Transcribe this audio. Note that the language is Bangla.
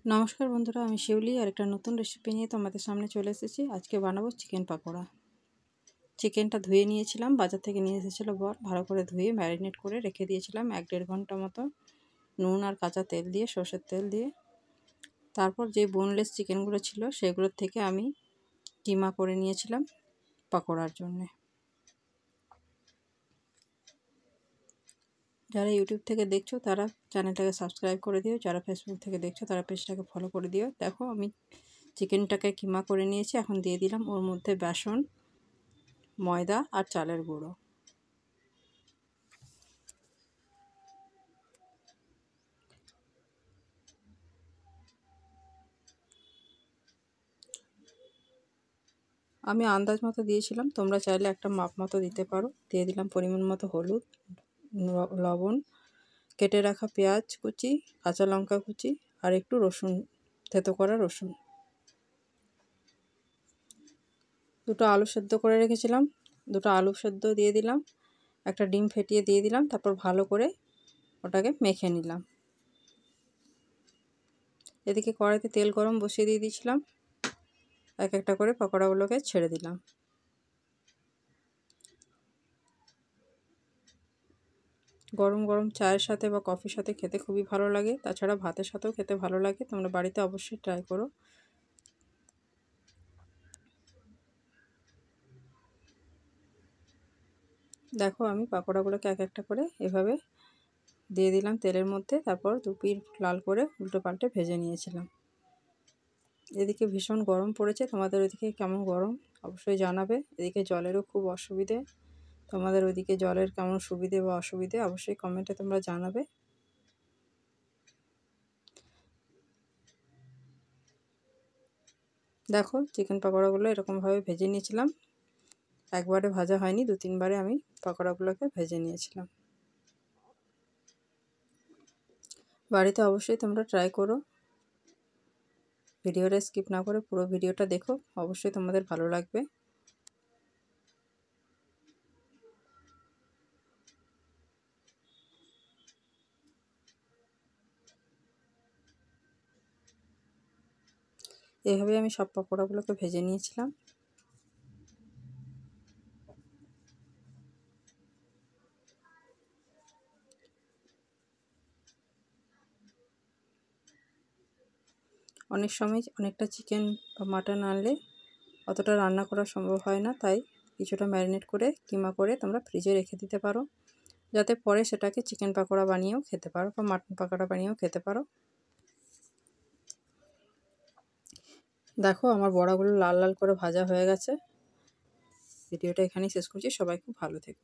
নমস্কার বন্ধুরা, আমি শিউলি আর একটা নতুন রেসিপি নিয়ে তোমাদের সামনে চলে এসেছি। আজকে বানাবো চিকেন পাকোড়া। চিকেনটা ধুয়ে নিয়েছিলাম, বাজার থেকে নিয়ে এসেছিলো বর। ভালো করে ধুয়ে ম্যারিনেট করে রেখে দিয়েছিলাম 1-1.5 ঘন্টা মতো, নুন আর কাঁচা তেল দিয়ে, সর্ষের তেল দিয়ে। তারপর যে বোনলেস চিকেনগুলো ছিল সেগুলোর থেকে আমি কিমা করে নিয়েছিলাম পাকোড়ার জন্যে। যারা ইউটিউব থেকে দেখছো তারা চ্যানেলটাকে সাবস্ক্রাইব করে দিও, যারা ফেসবুক থেকে দেখছো তারা পেজটাকে ফলো করে দিও। দেখো আমি চিকেনটাকে কিমা করে নিয়েছি। এখন দিয়ে দিলাম ওর মধ্যে বেসন, ময়দা আর চালের গুঁড়ো। আমি আন্দাজ মতো দিয়েছিলাম, তোমরা চাইলে একটা মাপ মতো দিতে পারো। দিয়ে দিলাম পরিমাণ মতো হলুদ, লবণ, কেটে রাখা পেঁয়াজ কুচি, কাঁচা লঙ্কা কুচি আর একটু রসুন, থেতো করা রসুন। দুটো আলু সেদ্ধ করে রেখেছিলাম, দুটো আলু সেদ্ধ দিয়ে দিলাম, একটা ডিম ফেটিয়ে দিয়ে দিলাম। তারপর ভালো করে ওটাকে মেখে নিলাম। এদিকে কড়াইতে তেল গরম বসিয়ে দিয়ে দিয়েছিলাম, এক একটা করে পকোড়াগুলোকে ছেড়ে দিলাম। গরম গরম চায়ের সাথে বা কফির সাথে খেতে খুবই ভালো লাগে, তাছাড়া ভাতের সাথেও খেতে ভালো লাগে। তোমরা বাড়িতে অবশ্যই ট্রাই করো। দেখো আমি পাকোড়াগুলোকে এক একটা করে এভাবে দিয়ে দিলাম তেলের মধ্যে। তারপর দুপিঠ লাল করে উল্টো পাল্টে ভেজে নিয়েছিলাম। এদিকে ভীষণ গরম পড়েছে, তোমাদের ওইদিকে কেমন গরম অবশ্যই জানাবে। এদিকে জলেরও খুব অসুবিধে, তোমাদের ওইদিকে জলের কেমন সুবিধে বা অসুবিধে অবশ্যই কমেন্টে তোমরা জানাবে। দেখো চিকেন পকোড়াগুলো এরকমভাবে ভেজে নিয়েছিলাম। একবারে ভাজা হয়নি, 2-3 বারে আমি পকোড়াগুলোকে ভেজে নিয়েছিলাম। বাড়িতে অবশ্যই তোমরা ট্রাই করো। ভিডিওটা স্কিপ না করে পুরো ভিডিওটা দেখো, অবশ্যই তোমাদের ভালো লাগবে। এইভাবে আমি সব পকোড়াগুলোকে ভেজে নিয়েছিলাম। অনেক সময় অনেকটা চিকেন বা মাটন আনলে অতটা রান্না করা সম্ভব হয় না, তাই কিছুটা ম্যারিনেট করে কিমা করে তোমরা ফ্রিজে রেখে দিতে পারো, যাতে পরে সেটাকে চিকেন পাকোড়া বানিয়েও খেতে পারো বা মাটন পাকোড়া বানিয়েও খেতে পারো। দেখো আমার বড়াগুলো লাল লাল করে ভাজা হয়ে গেছে। ভিডিওটা এখানেই শেষ করছি। সবাই খুব ভালো থেকো।